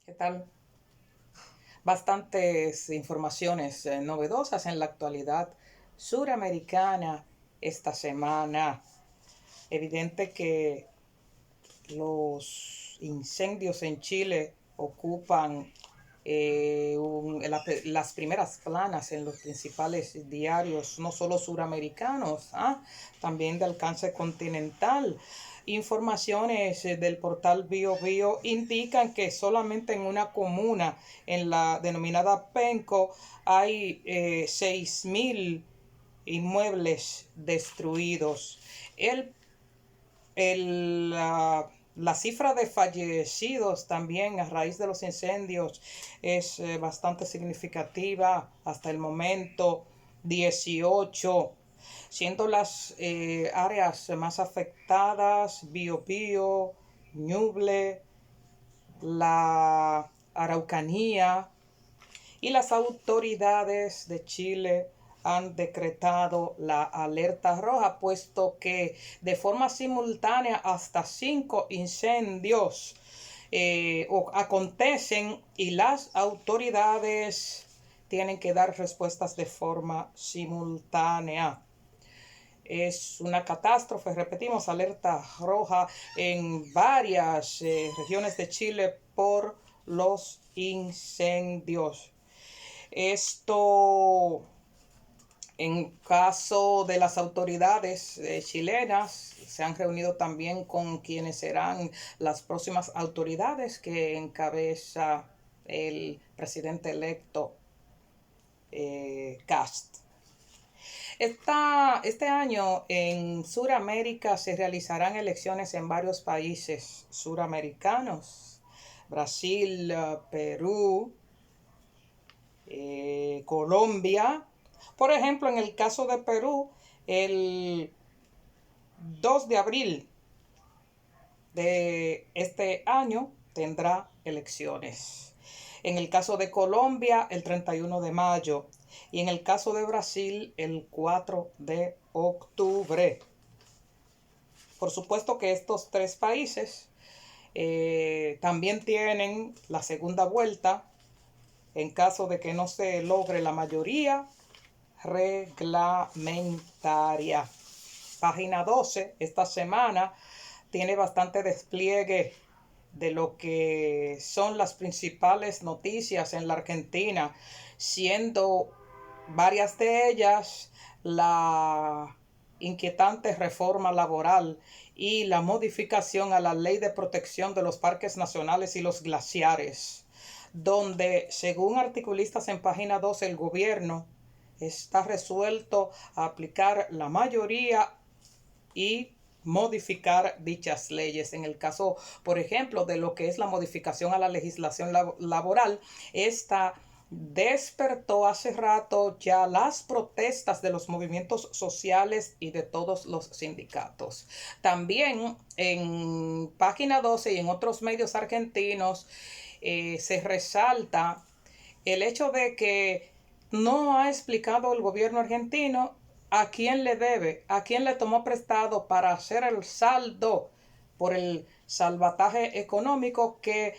¿Qué tal? Bastantes informaciones novedosas en la actualidad suramericana esta semana. Evidente que los incendios en Chile ocupan las primeras planas en los principales diarios, no solo suramericanos, también de alcance continental. Informaciones del portal BioBio indican que solamente en una comuna, en la denominada Penco, hay 6.000 inmuebles destruidos. El la cifra de fallecidos también a raíz de los incendios es bastante significativa. Hasta el momento, 18, siendo las áreas más afectadas Biobío, Ñuble, la Araucanía, y las autoridades de Chile han decretado la alerta roja, puesto que de forma simultánea hasta 5 incendios acontecen y las autoridades tienen que dar respuestas de forma simultánea. Es una catástrofe, repetimos, alerta roja en varias regiones de Chile por los incendios. Esto, en caso de las autoridades chilenas, se han reunido también con quienes serán las próximas autoridades que encabeza el presidente electo Kast. Este año en Sudamérica se realizarán elecciones en varios países suramericanos: Brasil, Perú, Colombia. Por ejemplo, en el caso de Perú, el 2 de abril de este año tendrá elecciones. En el caso de Colombia, el 31 de mayo. Y en el caso de Brasil, el 4 de octubre. Por supuesto que estos tres países también tienen la segunda vuelta en caso de que no se logre la mayoría reglamentaria. Página 12, esta semana tiene bastante despliegue de lo que son las principales noticias en la Argentina, siendo varias de ellas la inquietante reforma laboral y la modificación a la ley de protección de los parques nacionales y los glaciares, donde, según articulistas en página 12, el gobierno está resuelto a aplicar la mayoría y modificar dichas leyes. En el caso, por ejemplo, de lo que es la modificación a la legislación laboral, esta despertó hace rato ya las protestas de los movimientos sociales y de todos los sindicatos. También en página 12 y en otros medios argentinos se resalta el hecho de que no ha explicado el gobierno argentino a quién le debe, a quién le tomó prestado para hacer el saldo por el salvataje económico que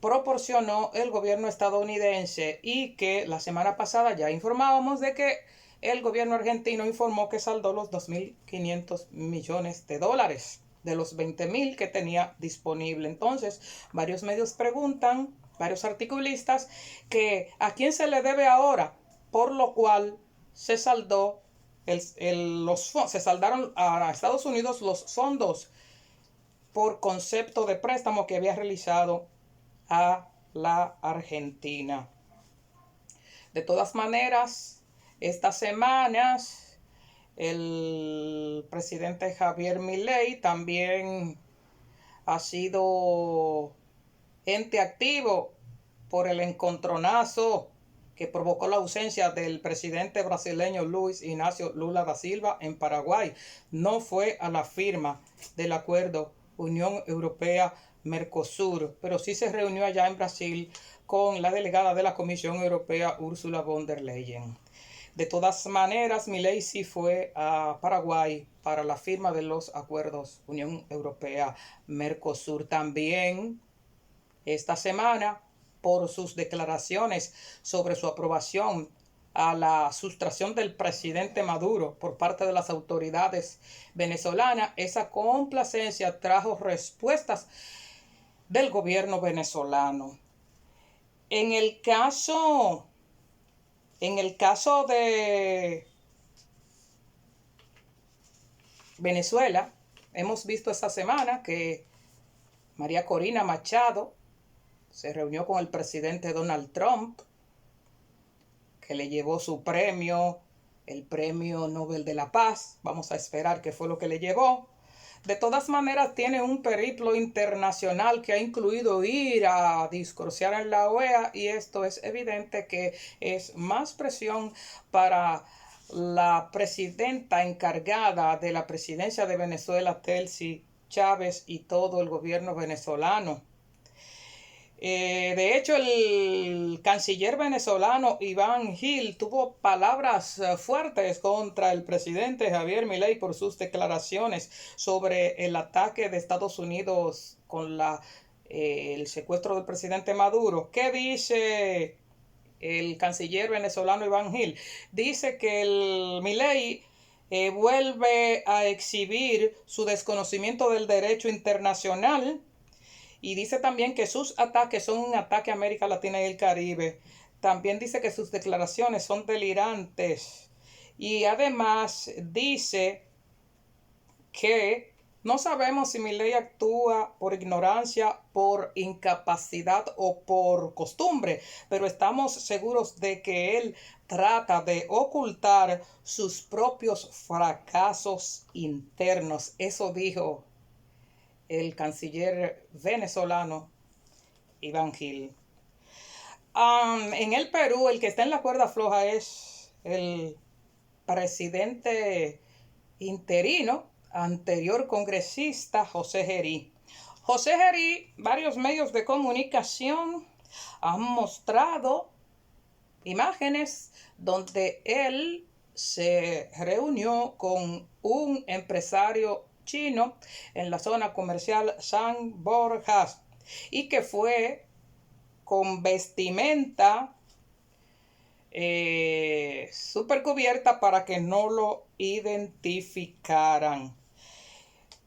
proporcionó el gobierno estadounidense, y que la semana pasada ya informábamos de que el gobierno argentino informó que saldó los 2.500 millones de dólares de los 20.000 que tenía disponible. Entonces, varios medios preguntan, varios articulistas, que a quién se le debe ahora, por lo cual se saldó se saldaron a Estados Unidos los fondos por concepto de préstamo que había realizado a la Argentina. De todas maneras, estas semanas el presidente Javier Milei también ha sido ente activo por el encontronazo que provocó la ausencia del presidente brasileño Luis Ignacio Lula da Silva en Paraguay. No fue a la firma del acuerdo Unión Europea-Mercosur, pero sí se reunió allá en Brasil con la delegada de la Comisión Europea, Ursula von der Leyen. De todas maneras, Milei sí fue a Paraguay para la firma de los acuerdos Unión Europea-Mercosur. También esta semana por sus declaraciones sobre su aprobación a la sustracción del presidente Maduro por parte de las autoridades venezolanas, esa complacencia trajo respuestas del gobierno venezolano. En el caso de Venezuela, hemos visto esta semana que María Corina Machado se reunió con el presidente Donald Trump, que le llevó su premio, el Premio Nobel de la Paz. Vamos a esperar qué fue lo que le llevó. De todas maneras, tiene un periplo internacional que ha incluido ir a discursear en la OEA, y esto es evidente que es más presión para la presidenta encargada de la presidencia de Venezuela, Delcy Chávez, y todo el gobierno venezolano. De hecho, el canciller venezolano Iván Gil tuvo palabras fuertes contra el presidente Javier Milei por sus declaraciones sobre el ataque de Estados Unidos con el secuestro del presidente Maduro. ¿Qué dice el canciller venezolano Iván Gil? Dice que el Milei vuelve a exhibir su desconocimiento del derecho internacional. Y dice también que sus ataques son un ataque a América Latina y el Caribe. También dice que sus declaraciones son delirantes. Y además dice que no sabemos si Milei actúa por ignorancia, por incapacidad o por costumbre, pero estamos seguros de que él trata de ocultar sus propios fracasos internos. Eso dijo el canciller venezolano Iván Gil. En el Perú, el que está en la cuerda floja es el presidente interino, anterior congresista José Gerí. José Gerí, varios medios de comunicación han mostrado imágenes donde él se reunió con un empresario chino en la zona comercial San Borjas, y que fue con vestimenta súper cubierta para que no lo identificaran.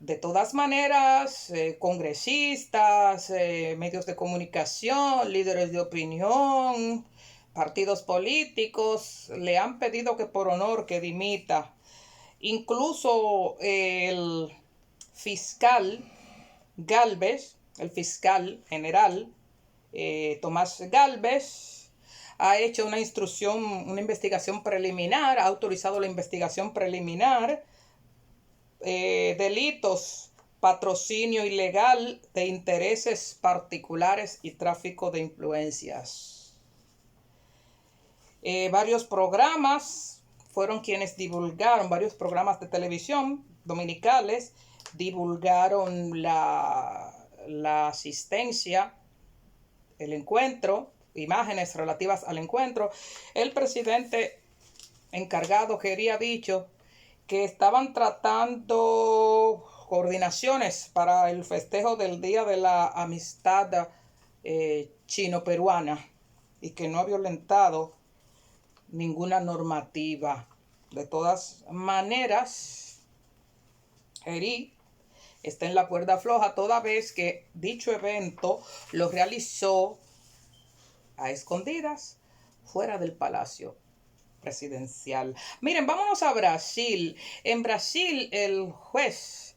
De todas maneras, congresistas, medios de comunicación, líderes de opinión, partidos políticos le han pedido que por honor que dimita. Incluso el fiscal Gálvez, el fiscal general Tomás Gálvez, ha hecho una investigación preliminar, ha autorizado la investigación preliminar, delitos, patrocinio ilegal de intereses particulares y tráfico de influencias. Varios programas fueron quienes divulgaron, varios programas de televisión dominicales divulgaron la asistencia, el encuentro, imágenes relativas al encuentro. El presidente encargado Gerí ha dicho que estaban tratando coordinaciones para el festejo del Día de la Amistad chino-peruana, y que no ha violentado ninguna normativa. De todas maneras, Gerí está en la cuerda floja, toda vez que dicho evento lo realizó a escondidas fuera del Palacio Presidencial. Miren, vámonos a Brasil. En Brasil, el juez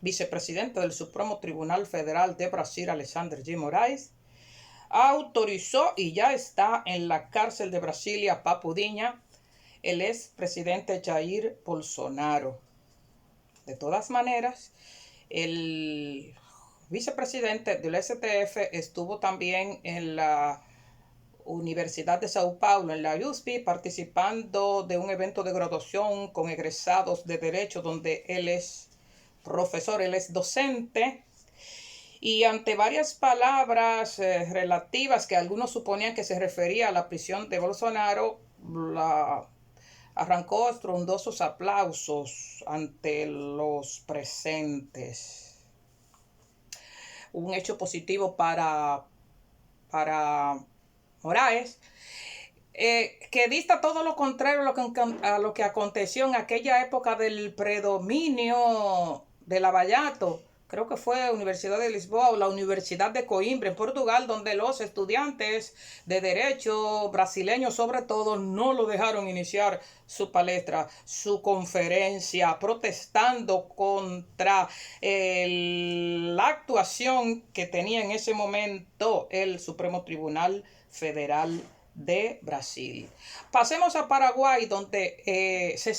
vicepresidente del Supremo Tribunal Federal de Brasil, Alexandre de Moraes, autorizó y ya está en la cárcel de Brasilia, Papudiña, el expresidente Jair Bolsonaro. De todas maneras, el vicepresidente del STF estuvo también en la Universidad de Sao Paulo, en la USP, participando de un evento de graduación con egresados de Derecho, donde él es profesor, él es docente. Y ante varias palabras relativas que algunos suponían que se refería a la prisión de Bolsonaro, arrancó estruendosos aplausos ante los presentes. Un hecho positivo para para Moraes, que dista todo lo contrario a lo que aconteció en aquella época del predominio de Lavallato. Creo que fue Universidad de Lisboa o la Universidad de Coimbra en Portugal, donde los estudiantes de derecho brasileños sobre todo no lo dejaron iniciar su palestra, su conferencia, protestando contra la actuación que tenía en ese momento el Supremo Tribunal Federal de Brasil. Pasemos a Paraguay, donde se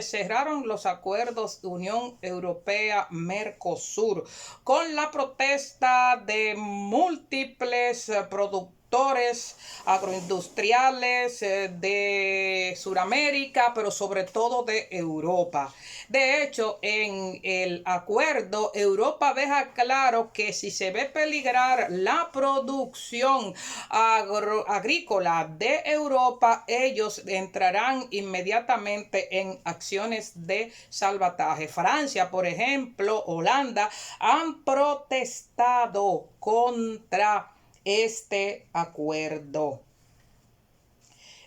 cerraron los acuerdos de Unión Europea-Mercosur con la protesta de múltiples productores agroindustriales de Sudamérica, pero sobre todo de Europa. De hecho, en el acuerdo, Europa deja claro que si se ve peligrar la producción agrícola de Europa, ellos entrarán inmediatamente en acciones de salvataje. Francia, por ejemplo, Holanda, han protestado contra este acuerdo.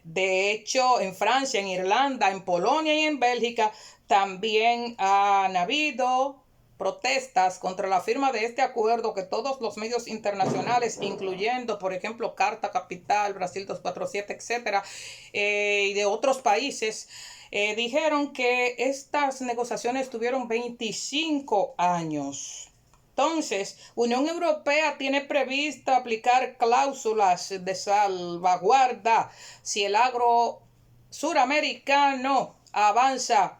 De hecho, en Francia, en Irlanda, en Polonia y en Bélgica también han habido protestas contra la firma de este acuerdo que todos los medios internacionales, incluyendo, por ejemplo, Carta Capital, Brasil 247, etcétera, y de otros países, dijeron que estas negociaciones tuvieron 25 años. Entonces, Unión Europea tiene previsto aplicar cláusulas de salvaguarda si el agro suramericano avanza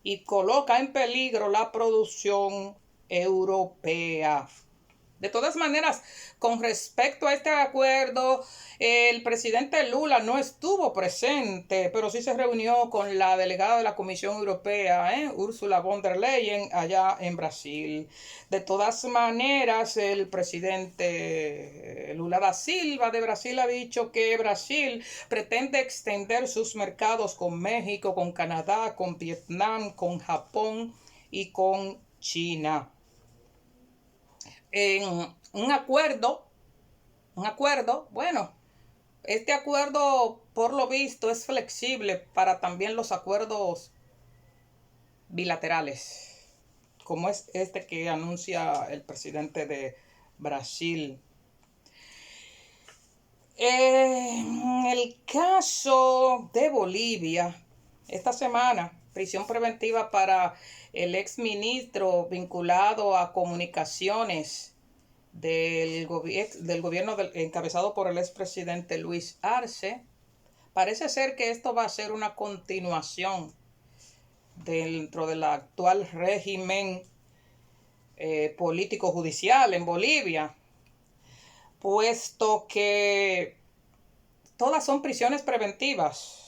y coloca en peligro la producción europea. De todas maneras, con respecto a este acuerdo, el presidente Lula no estuvo presente, pero sí se reunió con la delegada de la Comisión Europea, Ursula von der Leyen, allá en Brasil. De todas maneras, el presidente Lula da Silva de Brasil ha dicho que Brasil pretende extender sus mercados con México, con Canadá, con Vietnam, con Japón y con China. En un acuerdo, bueno, este acuerdo por lo visto es flexible para también los acuerdos bilaterales, como es este que anuncia el presidente de Brasil. En el caso de Bolivia, esta semana, prisión preventiva para el exministro vinculado a comunicaciones del gobierno encabezado por el expresidente Luis Arce. Parece ser que esto va a ser una continuación dentro del actual régimen político-judicial en Bolivia, puesto que todas son prisiones preventivas.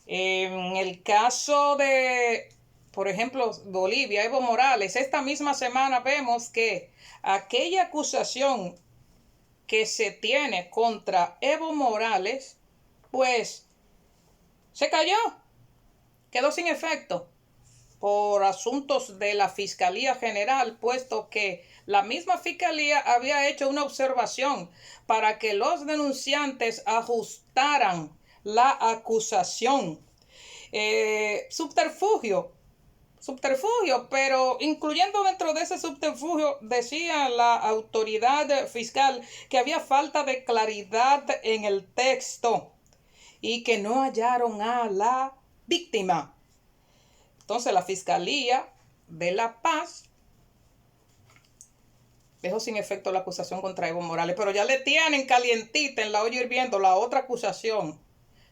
En el caso de, por ejemplo, Bolivia, Evo Morales, esta misma semana vemos que aquella acusación que se tiene contra Evo Morales, pues se cayó, quedó sin efecto por asuntos de la Fiscalía General, puesto que la misma Fiscalía había hecho una observación para que los denunciantes ajustaran la acusación. Subterfugio, pero incluyendo dentro de ese subterfugio, decía la autoridad fiscal que había falta de claridad en el texto y que no hallaron a la víctima. Entonces la Fiscalía de La Paz dejó sin efecto la acusación contra Evo Morales, pero ya le tienen calientita en la olla hirviendo la otra acusación.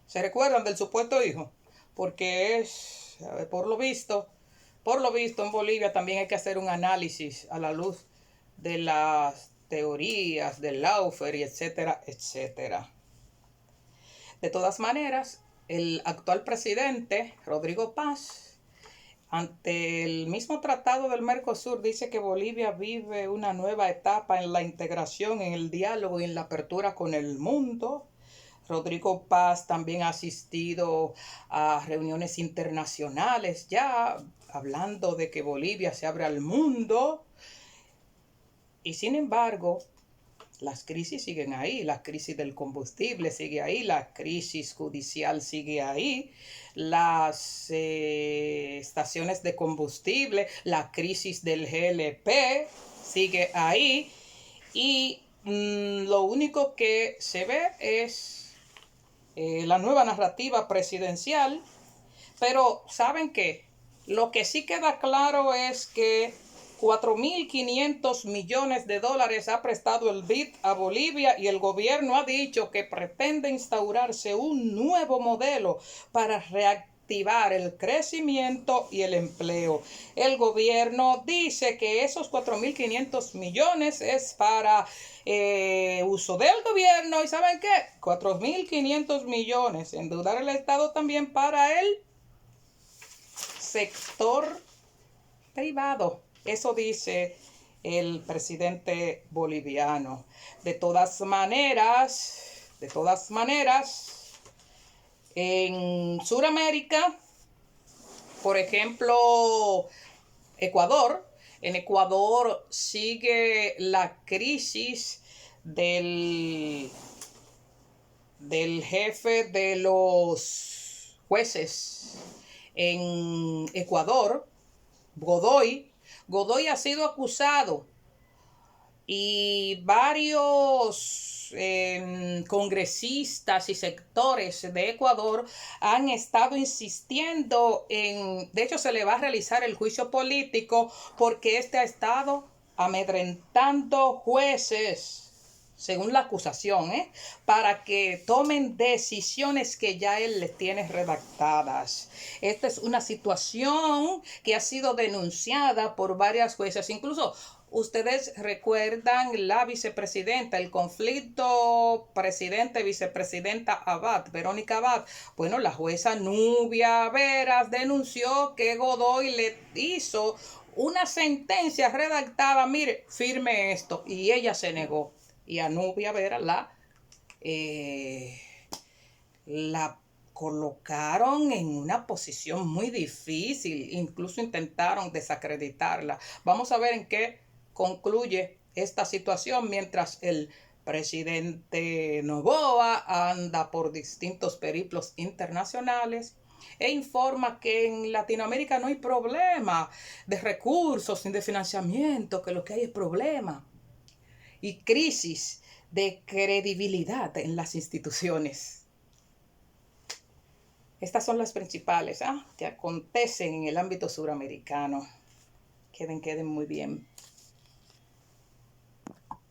¿Se recuerdan del supuesto hijo? Porque es, por lo visto en Bolivia también hay que hacer un análisis a la luz de las teorías del Laufer y etcétera, etcétera. De todas maneras, el actual presidente, Rodrigo Paz, ante el mismo tratado del Mercosur, dice que Bolivia vive una nueva etapa en la integración, en el diálogo y en la apertura con el mundo. Rodrigo Paz también ha asistido a reuniones internacionales, ya hablando de que Bolivia se abre al mundo. Y sin embargo, Las crisis siguen ahí, la crisis del combustible sigue ahí, la crisis judicial sigue ahí, las estaciones de combustible, la crisis del GLP sigue ahí y lo único que se ve es la nueva narrativa presidencial, pero ¿saben qué? Lo que sí queda claro es que 4.500 millones de dólares ha prestado el BID a Bolivia y el gobierno ha dicho que pretende instaurarse un nuevo modelo para reactivar el crecimiento y el empleo. El gobierno dice que esos 4.500 millones es para uso del gobierno y ¿saben qué? 4.500 millones, endeudar el Estado también para el sector privado. Eso dice el presidente boliviano. De todas maneras, en Sudamérica, por ejemplo, Ecuador, en Ecuador sigue la crisis del jefe de los jueces en Ecuador, Godoy ha sido acusado y varios congresistas y sectores de Ecuador han estado insistiendo de hecho se le va a realizar el juicio político porque este ha estado amedrentando jueces, según la acusación, para que tomen decisiones que ya él les tiene redactadas. Esta es una situación que ha sido denunciada por varias jueces. Incluso ustedes recuerdan la vicepresidenta, el conflicto presidente-vicepresidenta Abad, Verónica Abad. Bueno, la jueza Nubia Veras denunció que Godoy le hizo una sentencia redactada, mire, firme esto, y ella se negó. Y a Nubia Vera la colocaron en una posición muy difícil, incluso intentaron desacreditarla. Vamos a ver en qué concluye esta situación mientras el presidente Noboa anda por distintos periplos internacionales e informa que en Latinoamérica no hay problema de recursos ni de financiamiento, que lo que hay es problema y crisis de credibilidad en las instituciones. Estas son las principales que acontecen en el ámbito suramericano. Queden muy bien.